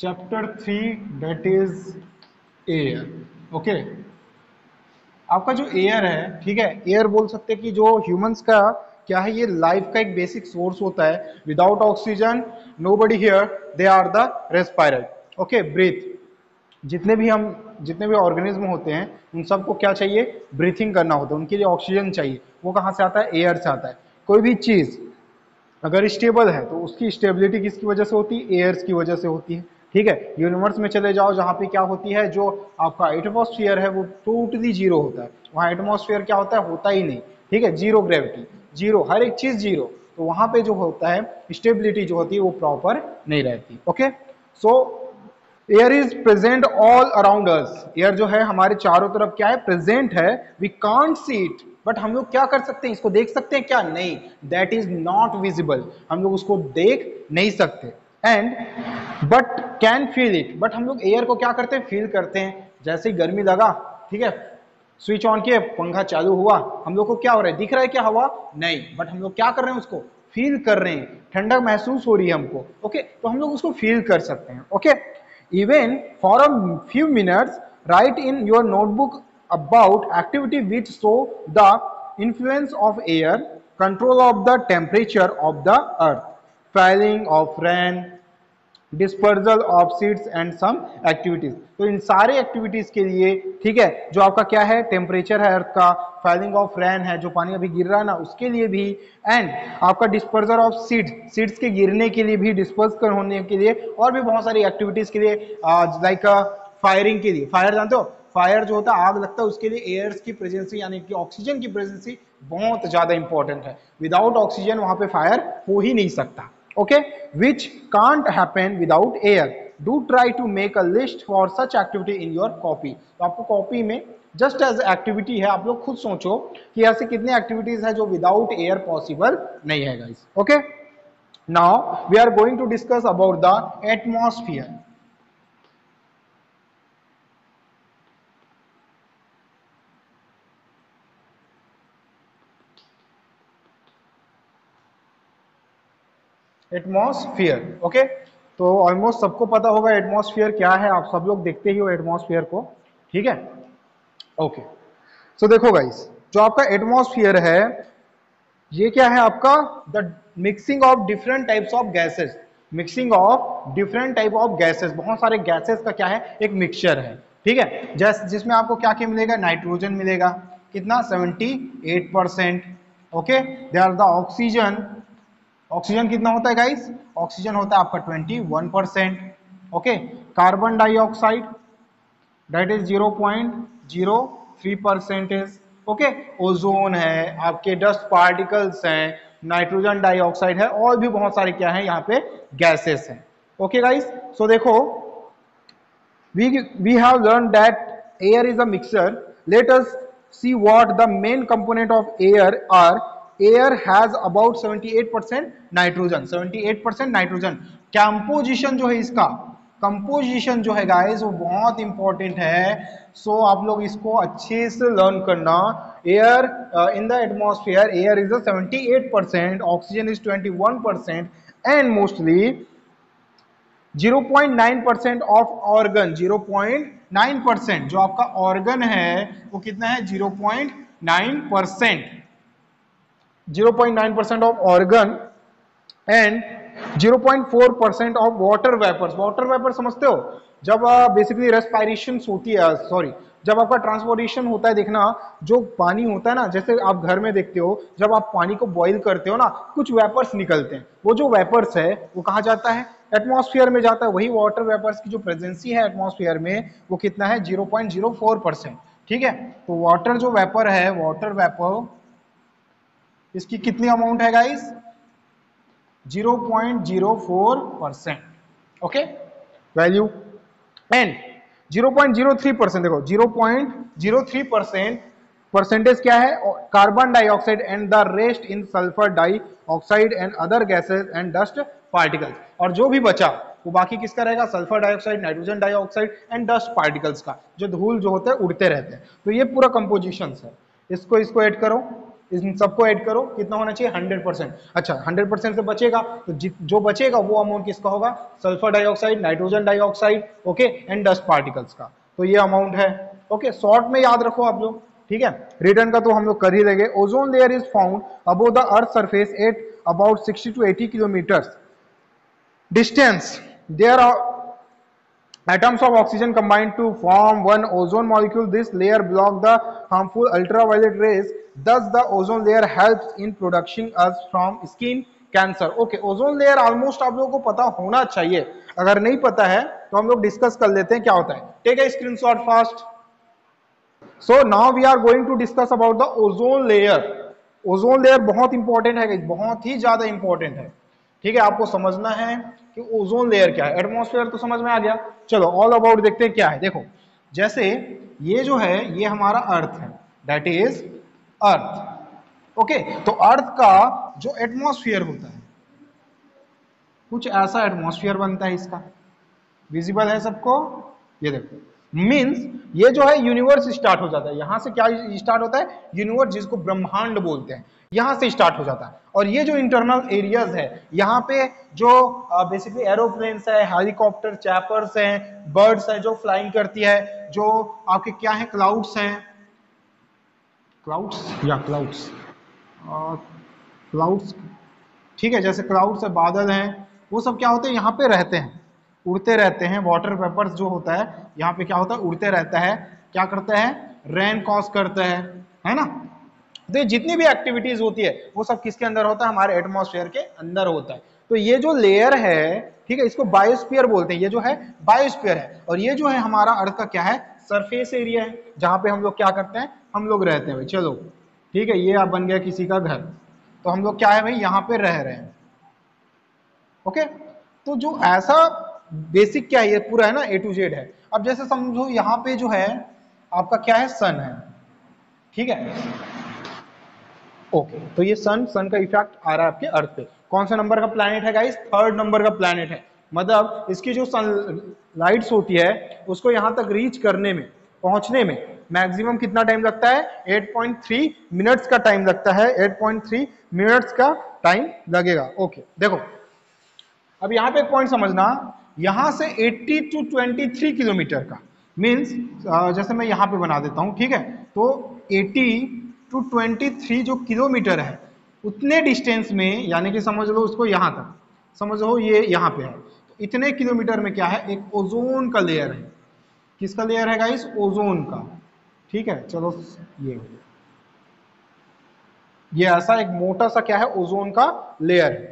Chapter 3 that is air. Okay, आपका जो air है, ठीक है, एयर बोल सकते हैं कि जो ह्यूमंस का क्या है, ये लाइफ का एक बेसिक सोर्स होता है। Without oxygen nobody here, they are the respirer. Okay, breathe. जितने भी ऑर्गेनिज्म होते हैं उन सबको क्या चाहिए, ब्रीथिंग करना होता है, उनके लिए ऑक्सीजन चाहिए। वो कहाँ से आता है, एयर से आता है। कोई भी चीज अगर स्टेबल है तो उसकी स्टेबिलिटी किसकी वजह से होती है, एयर्स की वजह से होती है। ठीक है, यूनिवर्स में चले जाओ जहां पे क्या होती है, जो आपका एटमॉस्फेयर है वो टोटली जीरो होता है। वहां एटमॉस्फेयर क्या होता है, होता ही नहीं। ठीक है, जीरो ग्रेविटी, जीरो, हर एक चीज जीरो। तो वहां पे जो होता है स्टेबिलिटी जो होती है वो प्रॉपर नहीं रहती। Okay, so air is present all around us. Air जो है हमारे चारों तरफ क्या है, प्रेजेंट है। We can't see it, but हम लोग क्या कर सकते हैं, इसको देख सकते हैं क्या, नहीं, दैट इज नॉट विजिबल। हम लोग उसको देख नहीं सकते। And but can feel it, but हम लोग एयर को क्या करते हैं, फील करते हैं। जैसे ही गर्मी लगा, ठीक है, स्विच ऑन किए, पंखा चालू हुआ, हम लोग को क्या हो रहा है, दिख रहा है क्या हवा, नहीं, बट हम लोग क्या कर रहे हैं, उसको फील कर रहे हैं। ठंडक महसूस हो रही है हमको। ओके, तो हम लोग उसको फील कर सकते हैं। Okay, even for a few minutes, write in your notebook about activity which show the influence of air, control of the temperature of the earth, falling of rain, dispersal of seeds and some activities. तो इन सारे activities के लिए, ठीक है, जो आपका क्या है, टेम्परेचर है अर्थ का, फॉलिंग ऑफ रेन है, जो पानी अभी गिर रहा है ना उसके लिए भी, एंड आपका डिस्पर्जल ऑफ सीड्स के गिरने के लिए भी, डिस्पर्स कर होने के लिए, और भी बहुत सारी एक्टिविटीज के लिए, लाइक फायरिंग के लिए। फायर जानते हो, फायर जो होता है, आग लगता है, उसके लिए एयर्स की प्रेजेंसी यानी कि ऑक्सीजन की प्रेजेंसी बहुत ज्यादा इंपॉर्टेंट है। विदाउट ऑक्सीजन वहां पे फायर हो ही नहीं सकता। Okay, which can't happen without air. Do try to make a list for such activity in your copy. तो आपको कॉपी में जस्ट एज एक्टिविटी है, आप लोग खुद सोचो कि ऐसे कितने एक्टिविटीज है जो विदाउट एयर पॉसिबल नहीं है guys. Okay, now we are going to discuss about the atmosphere. Atmosphere, okay, तो ऑलमोस्ट सबको पता होगा एटमॉस्फियर क्या है, आप सब लोग देखते ही हो एटमॉस्फियर को। ठीक है, ओके, सो देखो गाइस, जो आपका एटमॉस्फियर है ये क्या है आपका, the mixing of different types of gases. Mixing of different type of gases, बहुत सारे गैसेस का क्या है, एक मिक्सचर है। ठीक है, जिसमें आपको क्या क्या मिलेगा, नाइट्रोजन मिलेगा, कितना, 78%। Okay, they are the oxygen. Oxygen कितना होता है गाइस, ऑक्सीजन होता है आपका 21%। Okay, carbon dioxide that is 0.03%। Okay, ozone है, आपके डस्ट पार्टिकल्स हैं, नाइट्रोजन डाइऑक्साइड है, और भी बहुत सारे क्या है यहाँ पे गैसेस हैं। ओके गाइस, सो देखो, we have learned that air is a mixture. Let us see what the main component of air are. Air has about 78% nitrogen, 78% nitrogen. Composition जो है इसका, कंपोजिशन जो है गाइस वो बहुत इंपॉर्टेंट है। सो आप लोग इसको अच्छे से लर्न करना। Air in the atmosphere, air is 78%, oxygen is 21%, and mostly 0.9% of organ, 0.9% जो आपका ऑर्गन है वो कितना है, 0.9%, 0.9% of argon, and 0.4% of water vapours. Water vapour समझते हो, जब बेसिकली रेस्पायरेशन होती है, सॉरी, जब आपका ट्रांसपोर्टेशन होता है, देखना जो पानी होता है ना, जैसे आप घर में देखते हो जब आप पानी को बॉईल करते हो ना, कुछ वेपर्स निकलते हैं, वो जो वेपर्स है वो कहाँ जाता है, एटमॉस्फेयर में जाता है। वही वाटर वेपर्स की जो प्रेजेंसी है एटमॉस्फेयर में वो कितना है, 0.04%। ठीक है, तो वाटर जो वेपर है, वाटर वेपर, इसकी कितनी अमाउंट है गाइस, 0.04%। ओके, वैल्यू, एंड 0.03%, देखो 0.03% परसेंटेज क्या है, carbon dioxide, and the rest in sulphur dioxide and other gases and dust particles. और जो भी बचा वो बाकी किसका रहेगा, sulphur dioxide, nitrogen dioxide and dust particles का, जो धूल जो होते हैं उड़ते रहते हैं। तो ये पूरा कंपोजिशन है, इसको ऐड करो। इन सबको ऐड करो, कितना होना चाहिए 100%। अच्छा 100% से बचेगा तो जो बचेगा वो अमाउंट किसका होगा, sulphur dioxide, nitrogen dioxide, okay, and dust particles का। तो ये अमाउंट है, ओके, शॉर्ट में याद रखो आप लोग, ठीक है। रिटर्न का तो हम लोग कर ही लेंगे। Ozone layer is found above the earth surface at about 60 to 80 kilometre distance. There are atoms of oxygen combined to form one ozone molecule. This layer blocks the harmful ultraviolet rays. Thus, the ozone layer helps in protecting us from skin cancer. Okay, ozone layer almost आप लोगों को पता होना चाहिए। अगर नहीं पता है तो हम लोग डिस्कस कर लेते हैं क्या होता है। Take a screenshot fast. So now we are going to discuss about the ozone layer. Ozone layer बहुत इंपॉर्टेंट है, बहुत ही ज्यादा इंपॉर्टेंट है, ठीक है। आपको समझना है कि ओजोन लेयर क्या है। एटमॉस्फेयर तो समझ में आ गया, चलो ऑल अबाउट देखते हैं क्या है। देखो जैसे ये जो है ये हमारा अर्थ है, दैट इज अर्थ, ओके। तो अर्थ का जो एटमॉस्फेयर होता है कुछ ऐसा एटमॉस्फेयर बनता है, इसका विजिबल है सबको, ये देखो। मींस ये जो है यूनिवर्स स्टार्ट हो जाता है, यहां से क्या स्टार्ट होता है, यूनिवर्स, जिसको ब्रह्मांड बोलते हैं, यहां से स्टार्ट हो जाता है। और ये जो इंटरनल एरियाज है, यहाँ पे जो बेसिकली एरोप्लेन्स है, हेलीकॉप्टर, चैपर्स हैं, बर्ड्स हैं जो फ्लाइंग करती है, जो आपके क्या है, क्लाउड्स हैं, क्लाउड्स, ठीक है, जैसे क्लाउड्स है, बादल हैं, वो सब क्या होते हैं, यहाँ पे रहते हैं, उड़ते रहते हैं। वाटर वेपर्स जो होता है यहाँ पे क्या होता है, उड़ते रहता है, क्या करता है, रेन कॉज करता है ना। तो ये जितनी भी एक्टिविटीज होती है वो सब किसके अंदर होता है, हमारे एटमॉस्फेयर के अंदर होता है। तो ये जो लेयर है, ठीक है, इसको बायोस्फीयर बोलते हैं, ये जो है बायोस्फीयर है। और ये जो है हमारा अर्थ का क्या है, सरफेस एरिया है, जहां पे हम लोग क्या करते हैं, हम लोग रहते हैं भाई। चलो ठीक है, ये अब बन गया किसी का घर, तो हम लोग क्या है भाई, यहाँ पे रह रहे हैं, ओके। तो जो ऐसा बेसिक क्या है, ये पूरा है ना, ए टू जेड है। अब जैसे समझो यहाँ पे जो है आपका क्या है, सन है, ठीक है, ओके। तो ये सन का इफेक्ट आ रहा है आपके अर्थ पे। कौन सा नंबर का प्लैनेट है गाइस, 3rd नंबर का प्लैनेट है। मतलब इसकी जो सनलाइट्स होती है उसको यहाँ तक रीच करने में, पहुंचने में मैक्सिमम कितना टाइम लगता है, 8.3 मिनट्स का टाइम लगता है, 8.3 मिनट्स का टाइम लगेगा, ओके। देखो अब यहाँ पे एक पॉइंट समझना, यहां से 80 to 23 किलोमीटर का, मीन्स जैसे मैं यहाँ पे बना देता हूँ, ठीक है, तो 80 to 23 जो किलोमीटर है उतने डिस्टेंस में, यानी कि समझ लो उसको यहाँ तक, समझ लो ये यहाँ पे है, तो इतने किलोमीटर में क्या है, एक ओजोन का लेयर है। किसका लेयर है गाइस, ओजोन का, ठीक है। चलो ये ऐसा एक मोटा सा क्या है, ओजोन का लेयर है।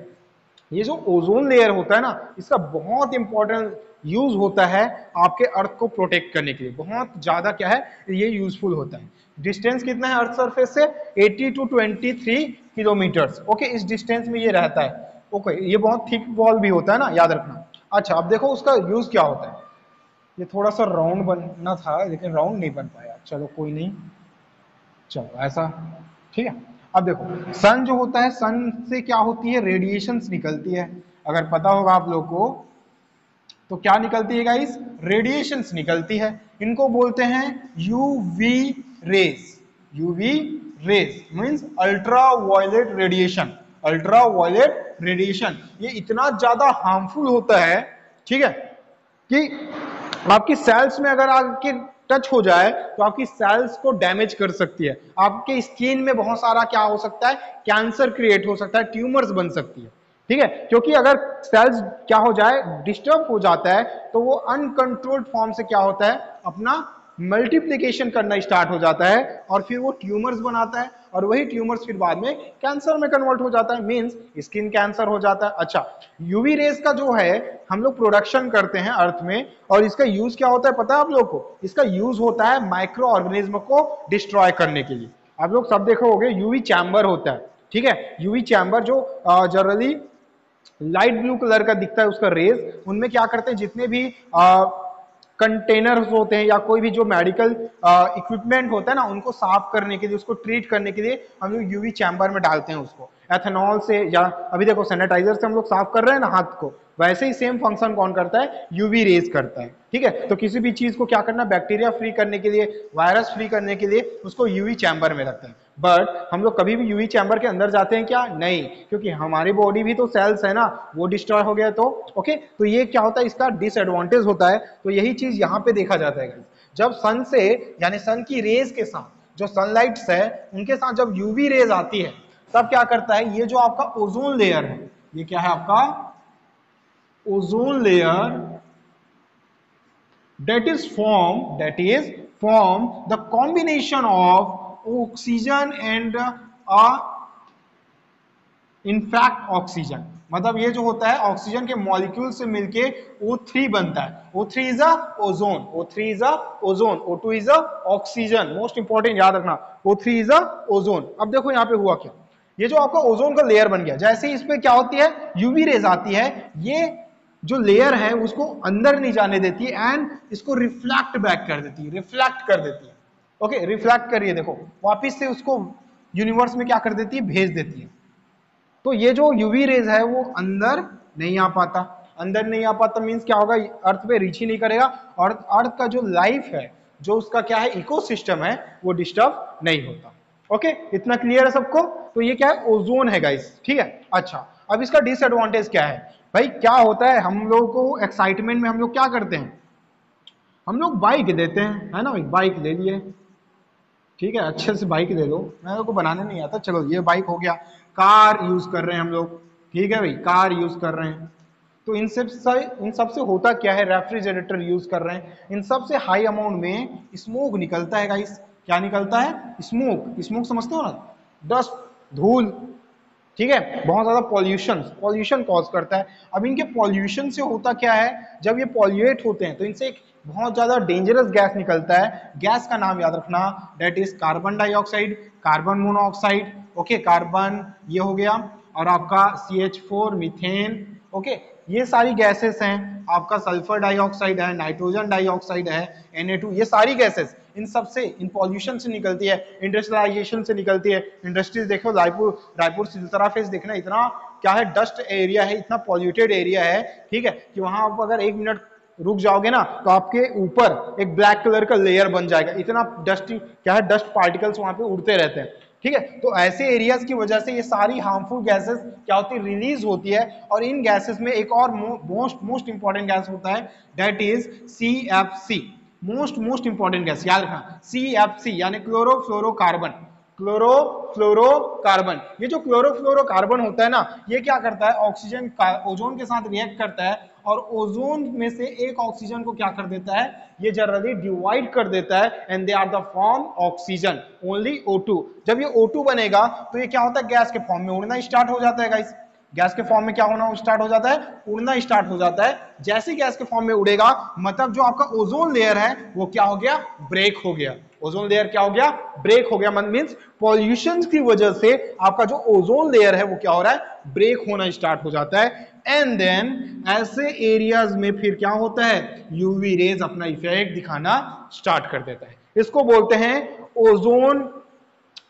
ये जो ओजोन लेयर होता है ना, इसका बहुत इंपॉर्टेंट यूज होता है आपके अर्थ को प्रोटेक्ट करने के लिए, बहुत ज्यादा क्या है ये यूजफुल होता है। डिस्टेंस कितना है अर्थ सरफेस से, 80 to 23 किलोमीटर, ओके। इस डिस्टेंस में ये रहता है, ओके। ये बहुत थिक वॉल भी होता है ना, याद रखना। अच्छा अब देखो उसका यूज क्या होता है। ये थोड़ा सा राउंड बनना था लेकिन राउंड नहीं बन पाया, चलो कोई नहीं, चलो ऐसा, ठीक है। अब देखो सन जो होता है, सन से क्या होती है, रेडिएशंस निकलती है। अगर पता होगा आप लोग को तो क्या निकलती है गाइस, रेडिएशंस निकलती है। इनको बोलते हैं UV rays. UV rays means ultra violet radiation. Ultra violet radiation ये इतना ज्यादा हार्मफुल होता है, ठीक है, कि आपकी सेल्स में अगर आपके टच हो जाए तो आपकी सेल्स को डैमेज कर सकती है। आपके स्किन में बहुत सारा क्या हो सकता है, कैंसर क्रिएट हो सकता है, ट्यूमर्स बन सकती है, ठीक है। क्योंकि अगर सेल्स क्या हो जाए, डिस्टर्ब हो जाता है, तो वो अनकंट्रोल्ड फॉर्म से क्या होता है, अपना मल्टीप्लिकेशन करना स्टार्ट हो जाता है और फिर वो ट्यूमर्स बनाता है, और वही ट्यूमर्स फिर बाद में कैंसर में कन्वर्ट हो जाता है, मींस स्किन कैंसर हो जाता है। अच्छा यूवी रेज का जो है हम लोग प्रोडक्शन करते हैं अर्थ में, और इसका यूज क्या होता है पता है आप लोग को, इसका यूज होता है माइक्रो ऑर्गेनिज्म को डिस्ट्रॉय करने के लिए। आप लोग सब देखो होगे यूवी चैम्बर होता है, ठीक है। यूवी चैम्बर जो जनरली लाइट ब्लू कलर का दिखता है उसका रेज, उनमें क्या करते हैं, जितने भी कंटेनर्स होते हैं या कोई भी जो मेडिकल इक्विपमेंट होता है ना, उनको साफ करने के लिए, उसको ट्रीट करने के लिए हम लोग यूवी चैम्बर में डालते हैं उसको, एथेनॉल से, या अभी देखो सैनिटाइजर से हम लोग साफ कर रहे हैं ना हाथ को, वैसे ही सेम फंक्शन कौन करता है, यूवी रेज करता है, ठीक है। तो किसी भी चीज को क्या करना, बैक्टीरिया फ्री करने के लिए, वायरस फ्री करने के लिए उसको यूवी चैम्बर में रखते हैं। बट हम लोग कभी भी यूवी चैम्बर के अंदर जाते हैं क्या? नहीं, क्योंकि हमारी बॉडी भी तो सेल्स है ना, वो डिस्ट्रॉय हो गया तो ओके। तो ये क्या होता है, इसका डिसएडवांटेज होता है। तो यही चीज यहाँ पे देखा जाता है जब सन से यानी सन की रेज के साथ जो सनलाइट्स है उनके साथ जब यूवी रेज आती है तब क्या करता है, ये जो आपका ओजोन लेयर है, ये क्या है आपका ozone layer, that is form the combination of oxygen and in fact oxygen, मतलब ये जो होता है ऑक्सीजन के मॉलिक्यूल से मिलके O3 बनता है। O3 is a ozone, O3 is a ozone, O2 is a oxygen, most important याद रखना, O3 इज अ ओजोन। अब देखो यहाँ पे हुआ क्या, ये जो आपका ओजोन का लेयर बन गया, जैसे ही इस पे क्या होती है यूवी रेज आती है, ये जो लेयर है उसको अंदर नहीं जाने देती है एंड इसको रिफ्लेक्ट बैक कर देती है, रिफ्लेक्ट कर देती है। ओके, रिफ्लेक्ट करिए, देखो वापिस से उसको यूनिवर्स में क्या कर देती है, भेज देती है। तो ये जो यूवी रेज है वो अंदर नहीं आ पाता, अंदर नहीं आ पाता मींस क्या होगा, अर्थ पे रीच ही नहीं करेगा और अर्थ का जो लाइफ है, जो उसका क्या है इकोसिस्टम है, वो डिस्टर्ब नहीं होता। ओके, इतना क्लियर है सबको? तो ये क्या है, ओजोन है गाइस, ठीक है। अच्छा, अब इसका डिसएडवांटेज क्या है भाई, क्या होता है हम लोग को एक्साइटमेंट में हम लोग क्या करते हैं, हम लोग बाइक लेते हैं, है ना भाई, बाइक ले लिए, ठीक है, अच्छे से बाइक ले लो, मेरे को बनाने नहीं आता, चलो ये बाइक हो गया। कार यूज कर रहे हैं हम लोग, ठीक है भाई, कार यूज कर रहे हैं। तो इन सब से होता क्या है, रेफ्रिजरेटर यूज कर रहे हैं, इन सब से हाई अमाउंट में स्मोक निकलता है गाइस। क्या निकलता है? स्मोक। स्मोक समझते हो ना, डस्ट, धूल, ठीक है, बहुत ज्यादा पॉल्यूशन कॉज करता है। अब इनके पॉल्यूशन से होता क्या है, जब ये पॉल्यूएट होते हैं तो इनसे एक बहुत ज्यादा डेंजरस गैस निकलता है, गैस का नाम याद रखना, that is carbon dioxide, carbon monoxide, okay, carbon ये हो गया, और आपका CH4 मीथेन, ओके, ये सारी गैसेस हैं। आपका सल्फर डाइऑक्साइड है, नाइट्रोजन डाइऑक्साइड है, Na2, ये सारी गैसेस इन सब से, इन पॉल्यूशन से निकलती है, इंडस्ट्रियलाइजेशन से निकलती है। इंडस्ट्रीज देखो, रायपुर सिलतरा फेस देखना, इतना क्या है, डस्ट एरिया है, इतना पॉल्यूटेड एरिया है, ठीक है, कि वहां आप अगर 1 मिनट रुक जाओगे ना तो आपके ऊपर एक ब्लैक कलर का लेयर बन जाएगा, इतना डस्टी क्या है, डस्ट पार्टिकल्स वहां पे उड़ते रहते हैं, ठीक है। तो ऐसे एरियाज की वजह से ये सारी हार्मफुल गैसेस क्या होती है, रिलीज होती है। और इन गैसेस में एक और मोस्ट इंपॉर्टेंट गैस होता है, that is CFC, most important gas, याद रखना, CFC यानी क्लोरोफ्लोरोकार्बन। क्लोरोफ्लोरोकार्बन, ये जो क्लोरोफ्लोरोकार्बन होता है ना, ये क्या करता है, ऑक्सीजन का ओजोन के साथ रिएक्ट करता है और ओजोन में से एक ऑक्सीजन को क्या कर देता है, ये जनरली डिवाइड कर देता है and they are the form oxygen, only O2। जब ये O2 बनेगा तो ये क्या होता है, गैस के फॉर्म में उड़ना स्टार्ट हो जाता है गाइस। गैस के फॉर्म में क्या होना स्टार्ट हो जाता है, उड़ना स्टार्ट हो जाता है। जैसे गैस के फॉर्म में उड़ेगा, मतलब जो आपका ओजोन लेयर है वो क्या हो गया, ब्रेक हो गया। ओजोन लेयर क्या हो गया, ब्रेक हो गया, मींस पॉल्यूशन की वजह से आपका जो ओजोन लेयर है वो क्या हो रहा है, ब्रेक होना स्टार्ट हो जाता है। एंड देन ऐसे एरियाज में फिर क्या होता है, यूवी रेज अपना इफेक्ट दिखाना स्टार्ट कर देता है। इसको बोलते हैं ozone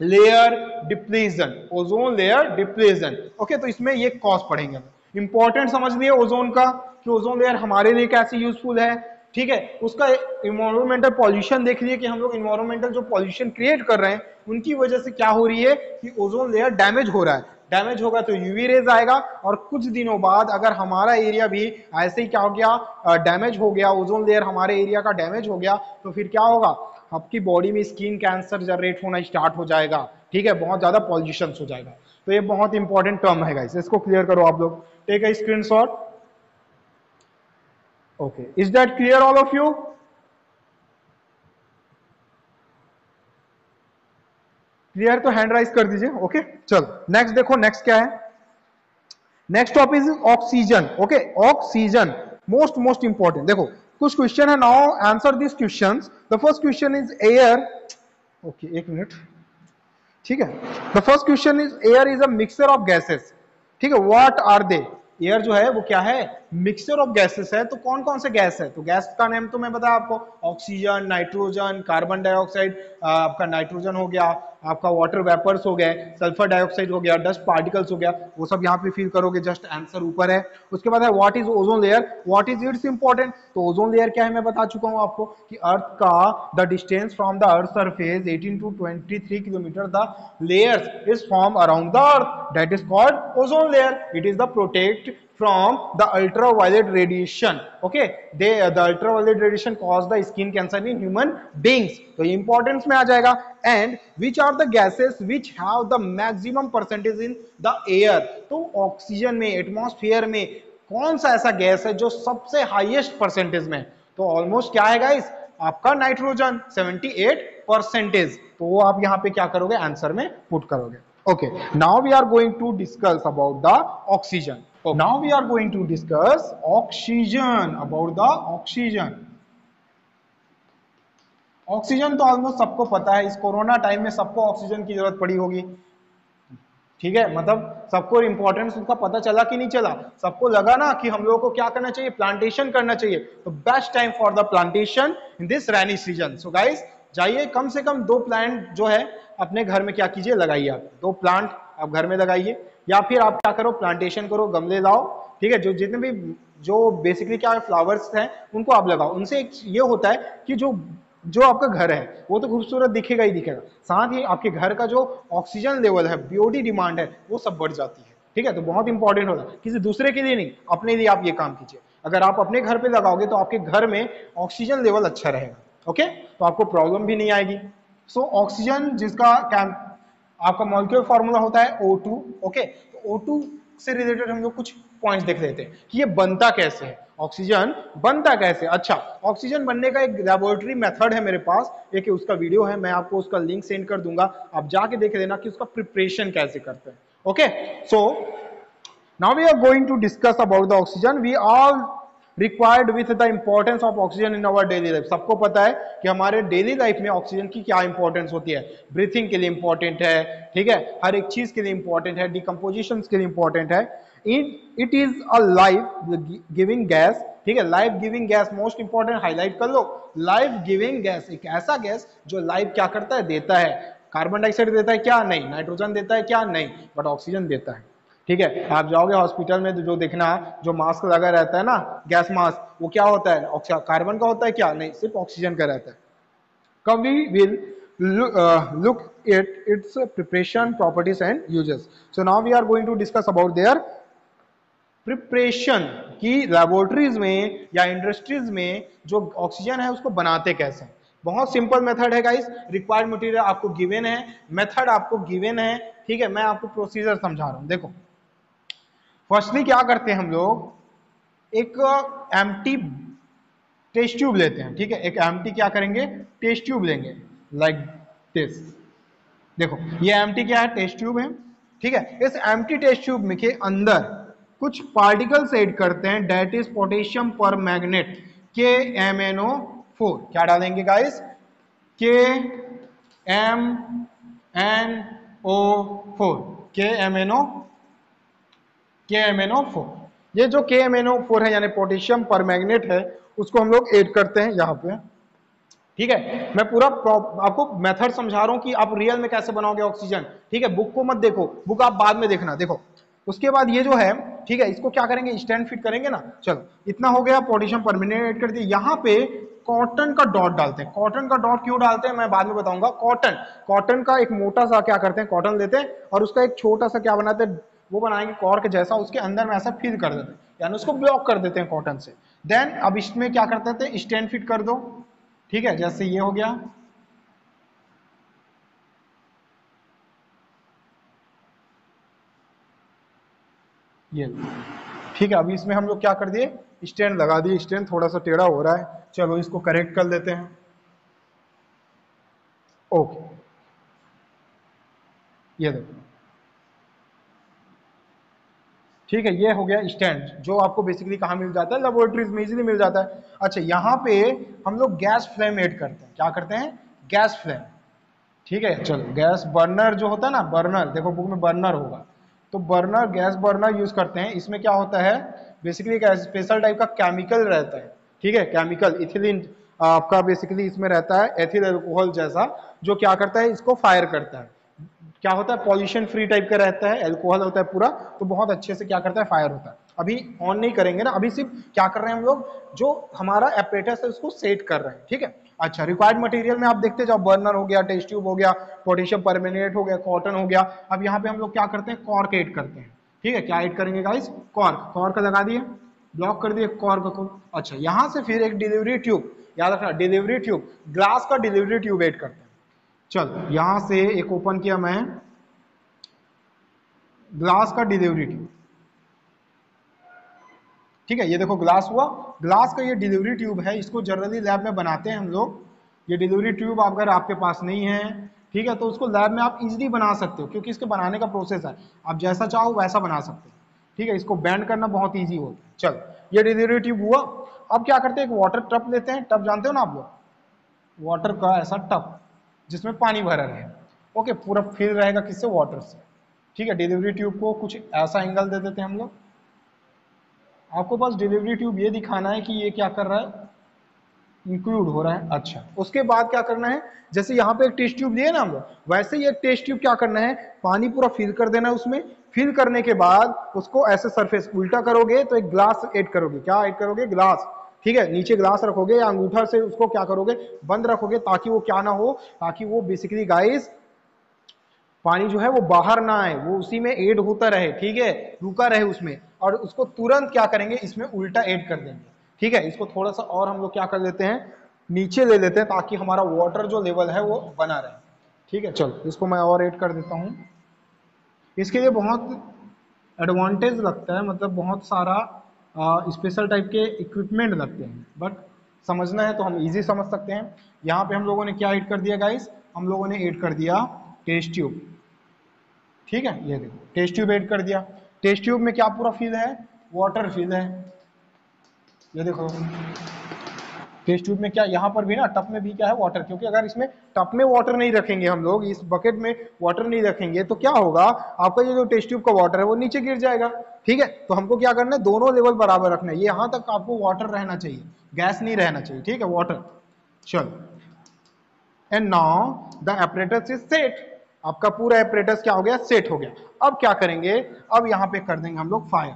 layer depletion, ozone layer depletion. Okay, तो इसमें ये कॉज पढ़ेंगे, इंपॉर्टेंट समझ लिए ओजोन का, कि ओजोन लेयर हमारे लिए कैसे यूजफुल है, ठीक है। उसका इन्वायरमेंटल पॉल्यूशन देख लिए कि हम लोग इन्वायरमेंटल जो पॉल्यूशन क्रिएट कर रहे हैं उनकी वजह से क्या हो रही है कि ओजोन लेयर डैमेज हो रहा है। डैमेज होगा तो यूवी रेज आएगा, और कुछ दिनों बाद अगर हमारा एरिया भी ऐसे ही क्या हो गया, डैमेज हो गया, ओजोन लेयर हमारे एरिया का डैमेज हो गया, तो फिर क्या होगा, आपकी बॉडी में स्किन कैंसर जनरेट होना स्टार्ट हो जाएगा, ठीक है, बहुत ज्यादा पॉल्यूशन हो जाएगा। तो ये बहुत इंपॉर्टेंट टर्म है गाइस, इसको क्लियर करो आप लोग, take a screenshot. Okay, is that clear all of you? Clear तो हैंड राइज कर दीजिए। ओके, चलो नेक्स्ट देखो, नेक्स्ट क्या है, next topic is oxygen. Okay, oxygen most important. देखो कुछ क्वेश्चन है, now answer this questions. The first question is air. Okay, एक मिनट, ठीक है। The first question is air is a mixture of gases, ठीक है, व्हाट आर दे। एयर जो है वो क्या है, मिक्सचर ऑफ गैसेस है, तो कौन कौन से गैस है? तो गैस का नेम तो मैं बताया आपको, ऑक्सीजन, नाइट्रोजन, कार्बन डाइऑक्साइड, आपका नाइट्रोजन हो गया, आपका वाटर वेपर्स हो गए, सल्फर डाइऑक्साइड हो गया, डस्ट पार्टिकल्स हो गया, वो सब यहाँ पे फील करोगे, जस्ट आंसर ऊपर है। उसके बाद है what is ozone layer, what is it's important. तो ओजोन लेयर क्या है मैं बता चुका हूँ आपको कि अर्थ का the distance from the earth surface 18 to 23 kilometre, the layers is form around the earth, that is called ozone layer. It is the protect from the ultraviolet radiation. Okay, the ultraviolet radiation cause the skin cancer in human beings. तो ये importance में आ जाएगा। And which are the gases which have the maximum percentage in the air? तो oxygen में, atmosphere में कौन सा ऐसा गैस है जो सबसे हाईएस्ट परसेंटेज में? तो ऑलमोस्ट क्या है गाइस, आपका नाइट्रोजन 78%। तो वो आप यहाँ पे क्या करोगे, आंसर में पुट करोगे। Okay, now we are going to discuss about the oxygen. Okay. Now we are going to discuss oxygen, about the oxygen. Oxygen तो ऑलमोस्ट सबको पता है, इस कोरोना टाइम में सबको ऑक्सीजन की जरूरत पड़ी होगी, ठीक है, मतलब सबको इंपॉर्टेंस उसका पता चला कि नहीं चला, सबको लगा ना कि हम लोगों को क्या करना चाहिए, प्लांटेशन करना चाहिए। तो best time for the plantation in this rainy season. So guys जाइए, कम से कम 2 प्लांट जो है अपने घर में क्या कीजिए, लगाइए। आप 2 प्लांट आप घर में लगाइए, या फिर आप क्या करो, प्लांटेशन करो, गमले लाओ, ठीक है, जो जितने भी जो बेसिकली क्या है फ्लावर्स हैं उनको आप लगाओ। उनसे एक ये होता है कि जो जो आपका घर है वो तो खूबसूरत दिखेगा ही दिखेगा, साथ ही आपके घर का जो ऑक्सीजन लेवल है, बीओडी डिमांड है, वो सब बढ़ जाती है, ठीक है। तो बहुत इंपॉर्टेंट होता है, किसी दूसरे के लिए नहीं, अपने लिए आप ये काम कीजिए। अगर आप अपने घर पे लगाओगे तो आपके घर में ऑक्सीजन लेवल अच्छा रहेगा, ओके, तो आपको प्रॉब्लम भी नहीं आएगी। सो ऑक्सीजन जिसका आपका मॉलिक्यूलर फॉर्मूला होता है O2, ओके। तो O2 से रिलेटेड हम लोग कुछ पॉइंट्स देख लेते हैं कि ये बनता कैसे है, ऑक्सीजन बनता कैसे। अच्छा, ऑक्सीजन बनने का एक लेबोरेटरी मेथड है मेरे पास, एक उसका वीडियो है, मैं आपको उसका लिंक सेंड कर दूंगा, आप जाके देख लेना कि उसका प्रिपरेशन कैसे करते हैं, okay. So now we are going to discuss about the oxygen. We are required with the importance of oxygen in our daily life. सबको पता है कि हमारे डेली लाइफ में ऑक्सीजन की क्या इंपॉर्टेंस होती है, ब्रीथिंग के लिए इंपॉर्टेंट है, ठीक है, हर एक चीज के लिए इंपॉर्टेंट है, डिकम्पोजिशन के लिए इंपॉर्टेंट है। It is a life giving gas, ठीक है, life giving gas most important, highlight कर लो। लाइफ गिविंग गैस एक ऐसा गैस जो लाइफ क्या करता है, देता है। कार्बन डाइऑक्साइड देता है क्या? नहीं। नाइट्रोजन देता है क्या? नहीं। बट ऑक्सीजन देता है, ठीक है। आप जाओगे हॉस्पिटल में तो जो देखना, जो मास्क लगा रहता है ना, गैस मास्क, वो क्या होता है, कार्बन का होता है क्या? नहीं, सिर्फ ऑक्सीजन का रहता है। Come we will look at its preparation, properties and uses. So now we are going to discuss about their preparation की लैबोरेटरीज में या इंडस्ट्रीज में जो ऑक्सीजन है उसको बनाते कैसे। बहुत सिंपल मेथड है गाइस, रिक्वायर्ड मटेरियल आपको गिवन है, मेथड आपको गिवन है, ठीक है। मैं आपको प्रोसीजर समझा रहा हूं, देखो। फर्स्टली क्या करते हैं हम लोग, एक एम्प्टी टेस्ट ट्यूब लेते हैं, ठीक है, एक एम्प्टी क्या करेंगे, टेस्ट ट्यूब लेंगे, लाइक दिस। देखो ये एम्प्टी क्या है, टेस्ट ट्यूब है, ठीक है। इस एम्प्टी टेस्ट ट्यूब में के अंदर कुछ पार्टिकल्स ऐड करते हैं, डेट इज पोटेशियम पर मैग्नेट, KMnO4। क्या डालेंगे गाइस, KMnO4, KMnO4। ये जो KMnO4 है यानी पोटेशियम पर मैग्नेट है, उसको हम लोग ऐड करते हैं यहाँ पे, ठीक है। मैं पूरा आपको मेथड समझा रहा हूं कि आप रियल में कैसे बनाओगे ऑक्सीजन, ठीक है। बुक को मत देखो, बुक आप बाद में देखना, देखो। उसके बाद ये जो है, ठीक है, इसको क्या करेंगे, स्टैंड फिट करेंगे ना। चलो इतना हो गया, पोटेशियम परमैंगनेट ऐड कर दिया। यहाँ पे कॉटन का डॉट डालते हैं। कॉटन का डॉट क्यों डालते हैं मैं बाद में बताऊंगा। कॉटन का एक मोटा सा क्या करते हैं, कॉटन लेते हैं और उसका एक छोटा सा क्या बनाते हैं, वो बनाएंगे कॉर्क जैसा, उसके अंदर में ऐसा फिल कर देते हैं, यानी उसको ब्लॉक कर देते हैं कॉटन से। देन अब इसमें क्या करते थे, स्टैंड फिट कर दो, ठीक है, जैसे ये हो गया। ये ठीक है, अभी इसमें हम लोग क्या कर दिए, स्टैंड लगा दिए। स्टैंड थोड़ा सा टेढ़ा हो रहा है, चलो इसको करेक्ट कर देते हैं। ओके, ये देखो, ठीक है, ये हो गया स्टैंड, जो आपको बेसिकली कहाँ मिल जाता है, लेबोरेटरीज में इजीली मिल जाता है। अच्छा, यहाँ पे हम लोग गैस फ्लेम ऐड करते हैं। क्या करते हैं, गैस फ्लेम, ठीक है। चलो गैस बर्नर जो होता है ना, बर्नर, देखो बुक में बर्नर होगा, तो बर्नर, गैस बर्नर यूज करते हैं। इसमें क्या होता है बेसिकली एक स्पेशल टाइप का केमिकल रहता है, ठीक है, केमिकल इथिलीन आपका बेसिकली इसमें रहता है, एथिल अल्कोहल जैसा, जो क्या करता है, इसको फायर करता है। क्या होता है, पॉल्यूशन फ्री टाइप का रहता है, अल्कोहल होता है पूरा, तो बहुत अच्छे से क्या करता है, फायर होता है। अभी ऑन नहीं करेंगे ना, अभी सिर्फ क्या कर रहे हैं हम लोग, जो हमारा एपरेटस है उसको सेट कर रहे हैं, ठीक है। अच्छा, रिक्वायर्ड मटेरियल में आप देखते जाओ, बर्नर हो गया, टेस्ट ट्यूब हो गया, पोटेशियम परमेनेट हो गया, कॉटन हो गया। अब यहाँ पे हम लोग क्या करते हैं, कॉर्क ऐड करते हैं, ठीक है। क्या ऐड करेंगे गाइस, कॉर्क, कॉर्क लगा दिए, ब्लॉक कर दिए कॉर्क को। अच्छा, यहां से फिर एक डिलीवरी ट्यूब, याद रखना डिलीवरी ट्यूब, ग्लास का डिलीवरी ट्यूब ऐड करते हैं। चल, यहां से एक ओपन किया मैं, ग्लास का डिलीवरी ट्यूब, ठीक है। ये देखो ग्लास हुआ, ग्लास का ये डिलीवरी ट्यूब है, इसको जनरली लैब में बनाते हैं हम लोग। ये डिलीवरी ट्यूब अगर आपके पास नहीं है, ठीक है, तो उसको लैब में आप इजीली बना सकते हो, क्योंकि इसके बनाने का प्रोसेस है, आप जैसा चाहो वैसा बना सकते हो, ठीक है। इसको बैंड करना बहुत ईजी होता है। चल, ये डिलीवरी ट्यूब हुआ। अब क्या करते हैं, एक वाटर टब लेते हैं, टब जानते हो ना आप लोग, वाटर का ऐसा टब जिसमें पानी भरा रहे, ओके, पूरा फिल रहेगा किससे, वाटर से, ठीक है। डिलीवरी ट्यूब को कुछ ऐसा एंगल दे देते हैं हम लोग। आपको बस डिलीवरी ट्यूब ये दिखाना है कि ये क्या कर रहा है, इंक्लूड हो रहा है। अच्छा, उसके बाद क्या करना है, जैसे यहाँ पे एक टेस्ट ट्यूब लिए ना हम लोग, वैसे ही एक टेस्ट ट्यूब क्या करना है, पानी पूरा फिल कर देना है उसमें। फिल करने के बाद उसको ऐसे सरफेस उल्टा करोगे तो एक ग्लास ऐड करोगे, क्या ऐड करोगे, ग्लास, ठीक है। नीचे ग्लास रखोगे या अंगूठा से उसको क्या करोगे, बंद रखोगे, ताकि वो क्या ना हो, ताकि वो बेसिकली गाइस पानी जो है वो बाहर ना आए, वो उसी में ऐड होता रहे, ठीक है, रुका रहे उसमें। और उसको तुरंत क्या करेंगे, इसमें उल्टा ऐड कर देंगे, ठीक है। इसको थोड़ा सा और हम लोग क्या कर लेते हैं, नीचे ले लेते हैं, ताकि हमारा वाटर जो लेवल है वो बना रहे, ठीक है। चलो, इसको मैं और ऐड कर देता हूँ। इसके लिए बहुत एडवांटेज लगता है, मतलब बहुत सारा स्पेशल टाइप के इक्विपमेंट लगते हैं, बट समझना है तो हम इजी समझ सकते हैं। यहाँ पे हम लोगों ने क्या ऐड कर दिया गाइस, हम लोगों ने ऐड कर दिया टेस्ट ट्यूब, ठीक है। ये देखो टेस्ट ट्यूब ऐड कर दिया। टेस्ट ट्यूब में क्या पूरा फिल है, वाटर फिल है, ये देखो। टेस्ट ट्यूब में क्या, यहाँ पर भी ना टप में भी क्या है, वाटर, क्योंकि अगर इसमें टप में वाटर नहीं रखेंगे हम लोग, इस बकेट में वाटर नहीं रखेंगे, तो क्या होगा, आपका ये जो टेस्ट ट्यूब का वाटर है वो नीचे गिर जाएगा, ठीक है। तो हमको क्या करना है, दोनों लेवल बराबर रखना है, ये यहाँ तक आपको वाटर रहना चाहिए, गैस नहीं रहना चाहिए, ठीक है, वाटर। चल, and now the apparatus is set, आपका पूरा एपरेटस क्या हो गया, सेट हो गया। अब क्या करेंगे, अब यहाँ पे कर देंगे हम लोग फायर,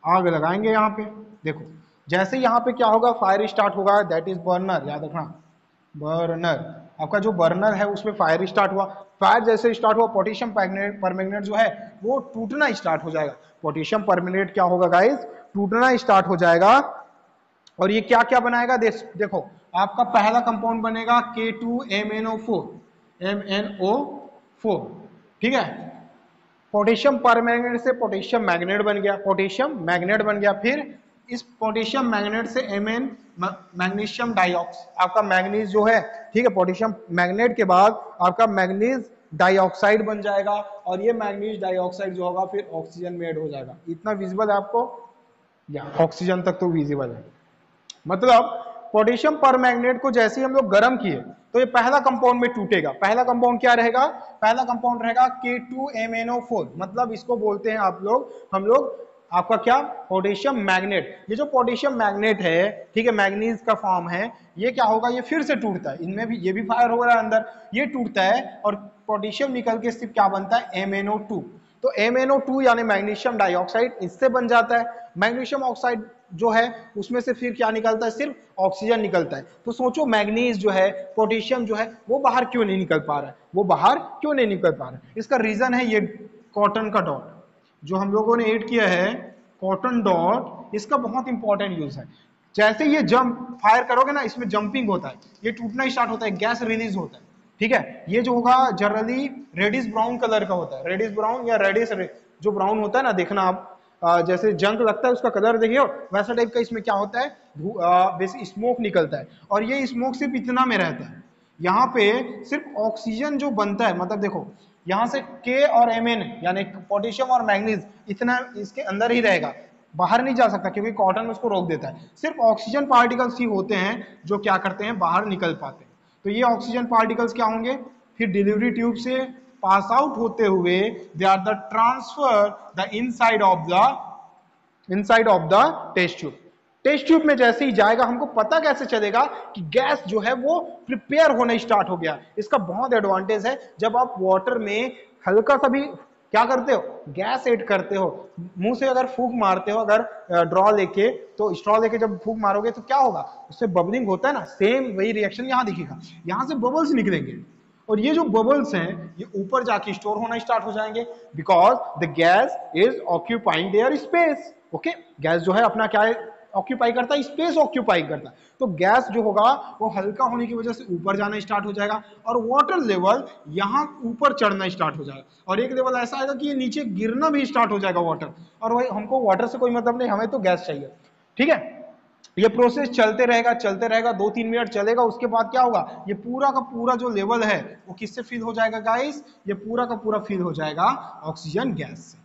आग लगाएंगे यहाँ पे। देखो, जैसे यहाँ पे क्या होगा, फायर स्टार्ट होगा, दैट इज बर्नर, याद रखना, बर्नर, आपका जो बर्नर है उसमें फायर स्टार्ट हुआ। फायर जैसे स्टार्ट हुआ, पोटेशियम परमैंगनेट जो है वो टूटना स्टार्ट हो जाएगा। पोटेशियम परमैंगनेट क्या होगा गाइस, टूटना स्टार्ट हो जाएगा। और ये क्या क्या बनाएगा, देखो, आपका पहला कंपाउंड बनेगा K2MnO4, MnO4, ठीक है। पोटेशियम परमैंगनेट से पोटेशियम मैग्नेट बन गया, पोटेशियम मैग्नेट बन गया। फिर इस पोटेशियम मैग्नेट से Mn, मैग्नीशियम डाइऑक्स, आपका मैग्नीज जो है, ठीक है, पोटेशियम मैग्नेट के बाद आपका मैग्नीज डाइऑक्साइड बन जाएगा, और ये मैग्नीज डाइऑक्साइड जो होगा फिर ऑक्सीजन में ऐड हो जाएगा। इतना विजिबल है आपको, या ऑक्सीजन तक तो विजिबल है। मतलब पोटेशियम परमैंगनेट को जैसे ही हम लोग गर्म किए, तो ये पहला कंपाउंड में टूटेगा। पहला कंपाउंड क्या रहेगा, पहला कंपाउंड रहेगा K2MnO4, मतलब इसको बोलते हैं आप लोग, हम लोग आपका क्या, पोटेशियम मैग्नेट। ये जो पोटेशियम मैग्नेट है, ठीक है, मैग्नीज का फॉर्म है, ये क्या होगा, ये फिर से टूटता है, इनमें भी ये भी फायर हो रहा है अंदर, ये टूटता है, और पोटेशियम निकल के सिर्फ क्या बनता है, MnO2। तो MnO2 यानी मैग्नीशियम डाइऑक्साइड, इससे बन जाता है। मैग्नीशियम ऑक्साइड जो है उसमें से फिर क्या निकलता है, सिर्फ ऑक्सीजन निकलता है। तो सोचो मैग्नीज जो है, पोटेशियम जो है, वो बाहर क्यों नहीं निकल पा रहा है, वो बाहर क्यों नहीं निकल पा रहा है, इसका रीजन है ये कॉटन का डॉट जो हम लोगों ने ऐड किया है, कॉटन डॉट, इसका बहुत इंपॉर्टेंट यूज है। जैसे ये जंप फायर करोगे ना, इसमें जंपिंग होता है, ये टूटना स्टार्ट होता है, गैस रिलीज होता है, ठीक है। ये जो होगा जनरली रेडिश ब्राउन कलर का होता है, रेडिश ब्राउन या रेडिश जो ब्राउन होता है ना, देखना आप, जैसे जंग लगता है उसका कलर देखिए, वैसा टाइप का इसमें क्या होता है, बेसिक स्मोक निकलता है। और ये स्मोक सिर्फ इतना में रहता है, यहाँ पे सिर्फ ऑक्सीजन जो बनता है, मतलब देखो यहाँ से K और Mn यानी पोटेशियम और मैग्नीज इतना इसके अंदर ही रहेगा, बाहर नहीं जा सकता, क्योंकि कॉटन उसको रोक देता है। सिर्फ ऑक्सीजन पार्टिकल्स ही होते हैं जो क्या करते हैं, बाहर निकल पाते हैं। तो ये ऑक्सीजन पार्टिकल्स क्या होंगे, फिर डिलीवरी ट्यूब से पास आउट होते हुए they are the transfer the inside of the inside of the test tube. Test tube में जैसे ही जाएगा, हमको पता कैसे चलेगा कि गैस जो है वो प्रिपेयर होना स्टार्ट हो गया। इसका बहुत एडवांटेज है, जब आप वाटर में हल्का सा भी क्या करते हो, गैस ऐड करते हो, मुंह से अगर फूंक मारते हो, अगर ड्रॉ लेके, तो स्ट्रॉ लेके जब फूंक मारोगे तो क्या होगा, उससे बबलिंग होता है ना, सेम वही रिएक्शन यहां दिखेगा, यहां से बबल्स निकलेंगे, और ये जो बबल्स हैं ये ऊपर जाके स्टोर होना स्टार्ट हो जाएंगे, because the gas is occupying their space. Okay, gas जो है अपना क्या है, ऑक्यूपाई करता है, स्पेस ऑक्यूपाई करता है, तो गैस जो होगा वो हल्का होने की वजह से ऊपर जाना स्टार्ट हो जाएगा, और वाटर लेवल यहां ऊपर चढ़ना स्टार्ट हो जाएगा, और एक लेवल ऐसा आएगा कि ये नीचे गिरना भी स्टार्ट हो जाएगा वाटर, और वही हमको वाटर से कोई मतलब नहीं, हमें तो गैस चाहिए। ठीक है, ये प्रोसेस चलते रहेगा, चलते रहेगा, 2-3 मिनट चलेगा, उसके बाद क्या होगा, ये पूरा का पूरा जो लेवल है वो किससे फिल हो जाएगा गाइस, ये पूरा का पूरा फिल हो जाएगा ऑक्सीजन गैस से।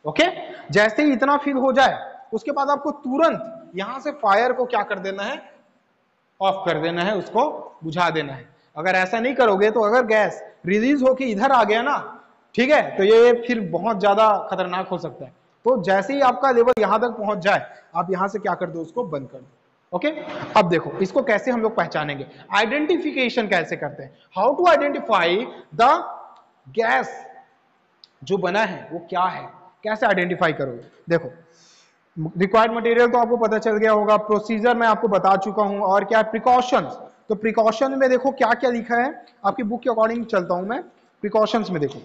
ओके, जैसे ही इतना फिल हो जाए, उसके बाद आपको तुरंत यहां से फायर को क्या कर देना है, ऑफ कर देना है, उसको बुझा देना है। अगर ऐसा नहीं करोगे तो अगर गैस रिलीज होके इधर आ गया ना, ठीक है, तो ये फिर बहुत ज्यादा खतरनाक हो सकता है। तो जैसे ही आपका लेवल यहां तक पहुंच जाए, आप यहां से क्या कर दो, उसको बंद कर दो। ओके, अब देखो इसको कैसे हम लोग पहचानेंगे, आइडेंटिफिकेशन कैसे करते हैं, how to identify the gas जो बना है वो क्या है, कैसे आइडेंटिफाई करोगे। देखो, रिक्वायर्ड मटेरियल तो आपको पता चल गया होगा, प्रोसीजर मैं आपको बता चुका हूं, और क्या प्रिकॉशंस, तो प्रिकॉशन में देखो क्या क्या लिखा है, आपकी बुक के अकॉर्डिंग चलता हूं मैं, प्रिकॉशंस में देखो।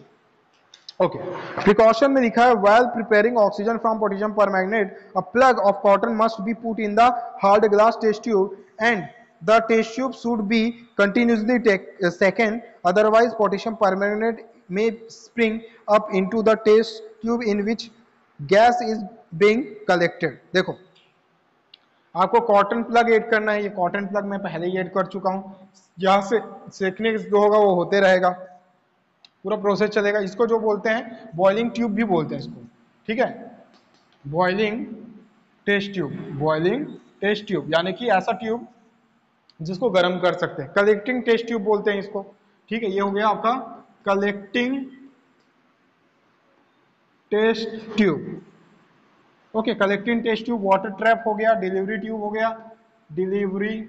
ओके, प्रिकॉशन में लिखा है, while preparing oxygen from potassium permanganate, a plug of cotton must be put in the hard glass test tube and the test tube should be continuously second, otherwise potassium permanganate may spring up into the test tube in which gas is being collected। देखो, आपको cotton plug add करना है, ये cotton plug मैं पहले ही add कर चुका हूं, यहां से सेकने जो होगा वो होते रहेगा, पूरा प्रोसेस चलेगा। इसको जो बोलते हैं बॉइलिंग ट्यूब भी बोलते हैं इसको, ठीक है, boiling test tube, boiling test tube यानी कि ऐसा ट्यूब जिसको गर्म कर सकते हैं, कलेक्टिंग टेस्ट ट्यूब बोलते हैं इसको। ठीक है, ये हो गया आपका collecting test tube. Okay, collecting test tube, water trap हो गया, डिलीवरी ट्यूब हो गया, delivery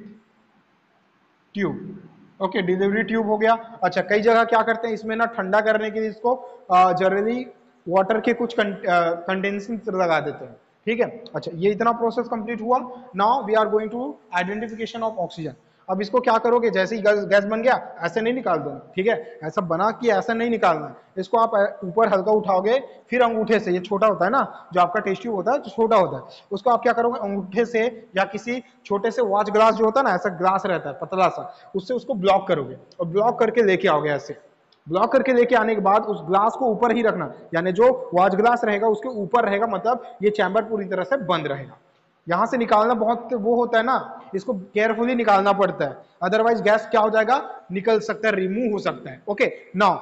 tube. Okay, delivery tube हो गया। अच्छा, कई जगह क्या करते हैं इसमें ना, ठंडा करने के लिए इसको जनरली वाटर के कुछ कंडेंसेंट लगा देते हैं। ठीक है, अच्छा, ये इतना प्रोसेस कंप्लीट हुआ। Now we are going to identification of oxygen. अब इसको क्या करोगे, जैसे ही गैस बन गया ऐसे नहीं निकाल देना, ठीक है, ऐसा बना कि ऐसा नहीं निकालना है, इसको आप ऊपर हल्का उठाओगे, फिर अंगूठे से, ये छोटा होता है ना जो आपका टेस्ट ट्यूब होता है, जो छोटा होता है, उसको आप क्या करोगे, अंगूठे से या किसी छोटे से वॉच ग्लास जो होता है ना, ऐसा ग्लास रहता है पतला सा, उससे उसको ब्लॉक करोगे, और ब्लॉक करके लेके आओगे, ऐसे ब्लॉक करके लेके आने के बाद उस ग्लास को ऊपर ही रखना, यानी जो वॉच ग्लास रहेगा उसके ऊपर रहेगा, मतलब ये चैम्बर पूरी तरह से बंद रहेगा। यहां से निकालना बहुत वो होता है ना, इसको केयरफुली निकालना पड़ता है, अदरवाइज गैस क्या हो जाएगा, निकल सकता है, रिमूव हो सकता है। ओके, नाउ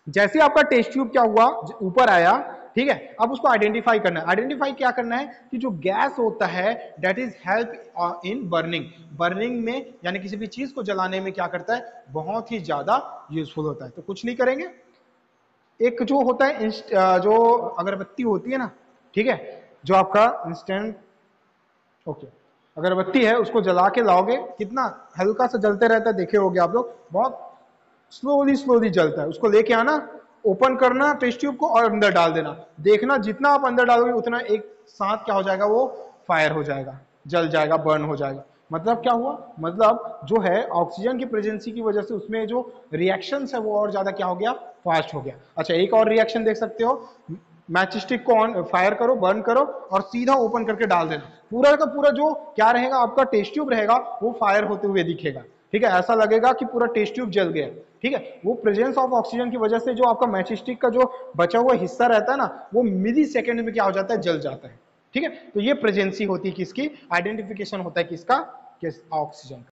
जैसे आपका टेस्ट ट्यूब क्या हुआ, ऊपर आया, ठीक है, अब उसको आइडेंटिफाई करना है। आइडेंटिफाई क्या करना है कि जो गैस होता है that is help in burning, burning में यानी किसी भी चीज को जलाने में क्या करता है, बहुत ही ज्यादा यूजफुल होता है। तो कुछ नहीं करेंगे, एक जो होता है जो अगरबत्ती होती है ना, ठीक है, जो आपका इंस्टेंट, ओके, अगरबत्ती है, उसको जला के लाओगे, कितना हल्का सा जलते रहता है, देखे होगे आप लोग, बहुत स्लोली स्लोली जलता है, उसको लेके आना, ओपन करना टेस्ट ट्यूब को और अंदर डाल देना, देखना जितना आप अंदर डालोगे उतना एक साथ क्या हो जाएगा, वो फायर हो जाएगा, जल जाएगा, बर्न हो जाएगा। मतलब क्या हुआ, मतलब जो है ऑक्सीजन की प्रेजेंसी की वजह से उसमें जो रिएक्शंस है वो और ज्यादा क्या हो गया, फास्ट हो गया। अच्छा, एक और रिएक्शन देख सकते हो, मैच स्टिक को ऑन फायर करो, बर्न करो, और सीधा ओपन करके डाल देना, पूरा का पूरा जो क्या रहेगा, आपका टेस्ट ट्यूब रहेगा वो फायर होते हुए दिखेगा। ठीक है, ऐसा लगेगा कि पूरा टेस्ट ट्यूब जल गया। ठीक है, वो प्रेजेंस ऑफ ऑक्सीजन की वजह से जो आपका मैच स्टिक का जो बचा हुआ हिस्सा रहता है ना, वो मिली सेकेंड में क्या हो जाता है, जल जाता है। ठीक है, तो ये प्रेजेंसी होती है किसकी, आइडेंटिफिकेशन होता है किसका, ऑक्सीजन का।